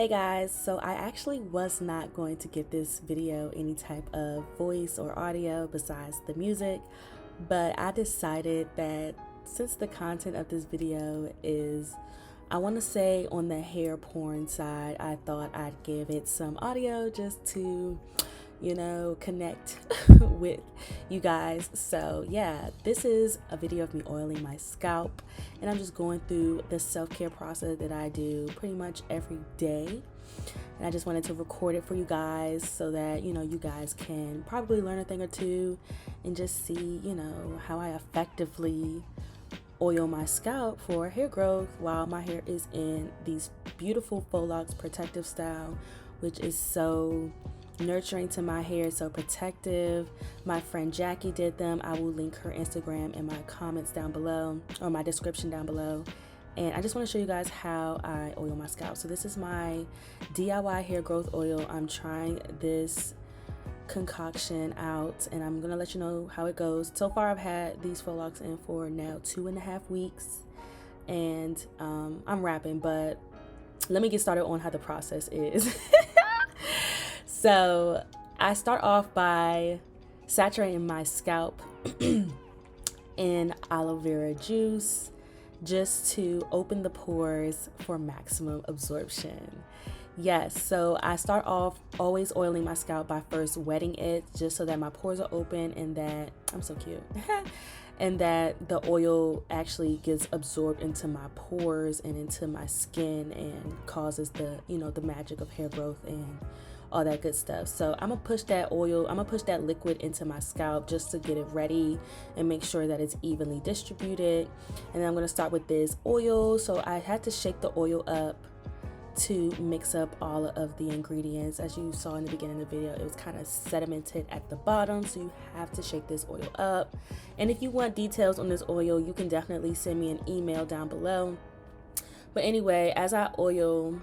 Hey guys, so I actually was not going to give this video any type of voice or audio besides the music, but I decided that since the content of this video is, I want to say, on the hair porn side, I thought I'd give it some audio just to connect with you guys. So yeah, this is a video of me oiling my scalp, and I'm just going through the self-care process that I do pretty much every day. And I just wanted to record it for you guys so that you guys can probably learn a thing or two and just see how I effectively oil my scalp for hair growth while my hair is in these beautiful faux locs protective style, which is so nurturing to my hair, so protective. My friend Jackie did them. I will link her Instagram in my comments down below, or my description down below. And I just want to show you guys how I oil my scalp. So this is my DIY hair growth oil. I'm trying this concoction out and I'm gonna let you know how it goes. So far I've had these faux locs in for now 2.5 weeks, and I'm wrapping, but let me get started on how the process is. So I start off by saturating my scalp in aloe vera juice just to open the pores for maximum absorption. Yes, so I start off always oiling my scalp by first wetting it just so that my pores are open and that I'm so cute. And that the oil actually gets absorbed into my pores and into my skin and causes the magic of hair growth and all that good stuff. So I'm gonna push that liquid into my scalp just to get it ready and make sure that it's evenly distributed. And then I'm gonna start with this oil. So I had to shake the oil up to mix up all of the ingredients. As you saw in the beginning of the video, it was kind of sedimented at the bottom, so you have to shake this oil up. And if you want details on this oil, you can definitely send me an email down below. But anyway, as I oil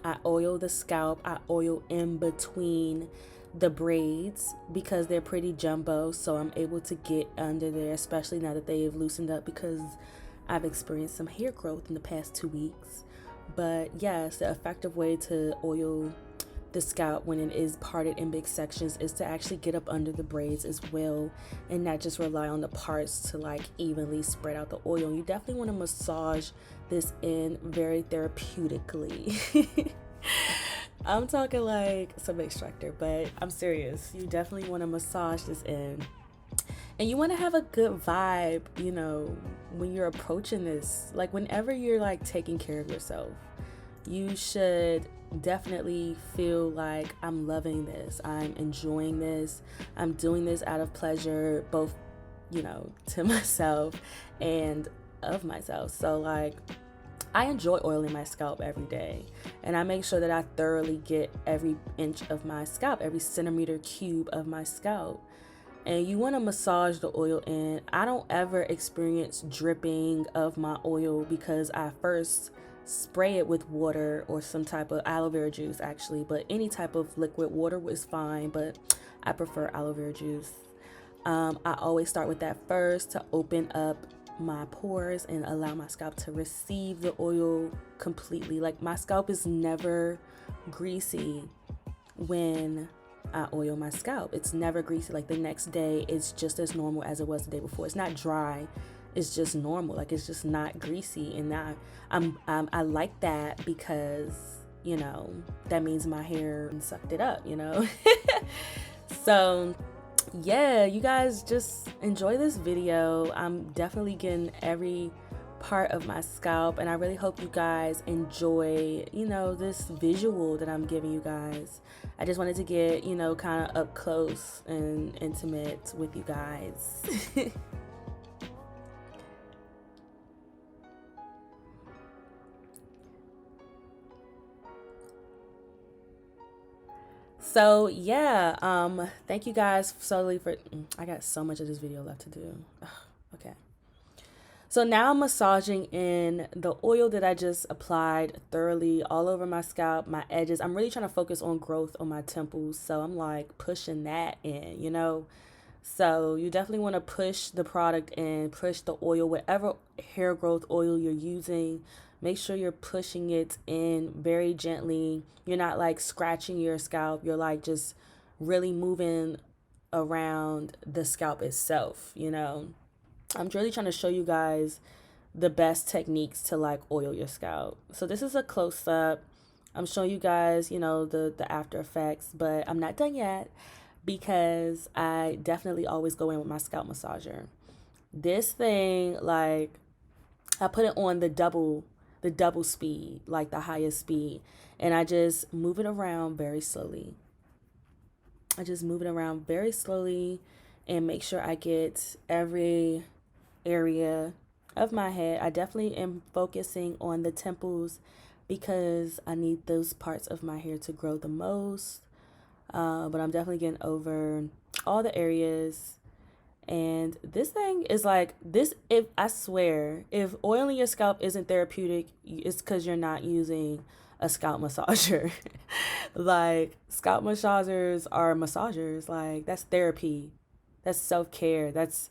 the scalp. I oil in between the braids because they're pretty jumbo, so I'm able to get under there, especially now that they've loosened up because I've experienced some hair growth in the past 2 weeks. But yes, the effective way to oil the scalp when it is parted in big sections is to actually get up under the braids as well and not just rely on the parts to like evenly spread out the oil. You definitely want to massage this in very therapeutically. I'm talking like some extractor, but I'm serious. You definitely want to massage this in. And you want to have a good vibe, when you're approaching this. Like whenever you're like taking care of yourself, you should definitely feel like I'm loving this, I'm enjoying this, I'm doing this out of pleasure, both to myself and of myself. So like I enjoy oiling my scalp every day, and I make sure that I thoroughly get every inch of my scalp, every centimeter cube of my scalp. And you want to massage the oil in. I don't ever experience dripping of my oil because I first spray it with water or some type of aloe vera juice actually, but any type of liquid. Water is fine, but I prefer aloe vera juice. I always start with that first to open up my pores and allow my scalp to receive the oil completely. Like my scalp is never greasy when I oil my scalp. It's never greasy. Like the next day it's just as normal as it was the day before. It's not dry, it's just normal. Like it's just not greasy. And I like that because that means my hair sucked it up. So yeah, you guys just enjoy this video. I'm definitely getting every part of my scalp, and I really hope you guys enjoy this visual that I'm giving you guys. I just wanted to get kind of up close and intimate with you guys. So yeah, thank you guys solely for I got so much of this video left to do. Ugh, okay, so now I'm massaging in the oil that I just applied thoroughly all over my scalp, my edges. I'm really trying to focus on growth on my temples, so I'm like pushing that in. So you definitely want to push the product in, push the oil, whatever hair growth oil you're using. Make sure you're pushing it in very gently. You're not like scratching your scalp. You're like just really moving around the scalp itself, you know. I'm really trying to show you guys the best techniques to like oil your scalp. So this is a close up. I'm showing you guys, you know, the after effects, but I'm not done yet because I definitely always go in with my scalp massager. This thing, like, I put it on the double speed, like the highest speed, and I just move it around very slowly. I just move it around very slowly and make sure I get every area of my head. I definitely am focusing on the temples because I need those parts of my hair to grow the most. But I'm definitely getting over all the areas. And this thing is like this. If I swear, if oiling your scalp isn't therapeutic, it's because you're not using a scalp massager. Like, scalp massagers are massagers. Like, that's therapy. That's self-care. That's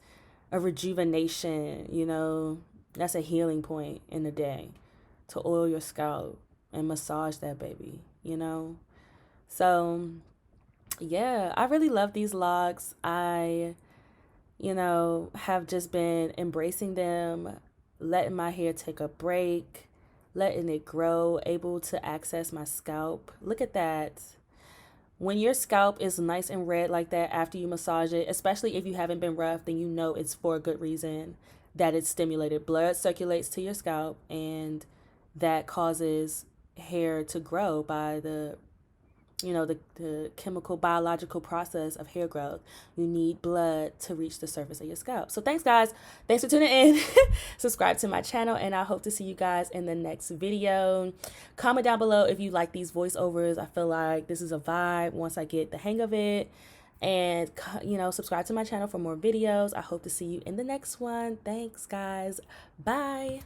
a rejuvenation, you know. That's a healing point in the day to oil your scalp and massage that baby, you know. So yeah, I really love these locks. I, you know, have just been embracing them, letting my hair take a break, letting it grow, able to access my scalp. Look at that. When your scalp is nice and red like that after you massage it, especially if you haven't been rough, then you know it's for a good reason, that it's stimulated. Blood circulates to your scalp, and that causes hair to grow by the, you know, the chemical biological process of hair growth. You need blood to reach the surface of your scalp. So thanks guys. Thanks for tuning in. Subscribe to my channel, and I hope to see you guys in the next video. Comment down below if you like these voiceovers. I feel like this is a vibe once I get the hang of it. And, you know, subscribe to my channel for more videos. I hope to see you in the next one. Thanks guys. Bye.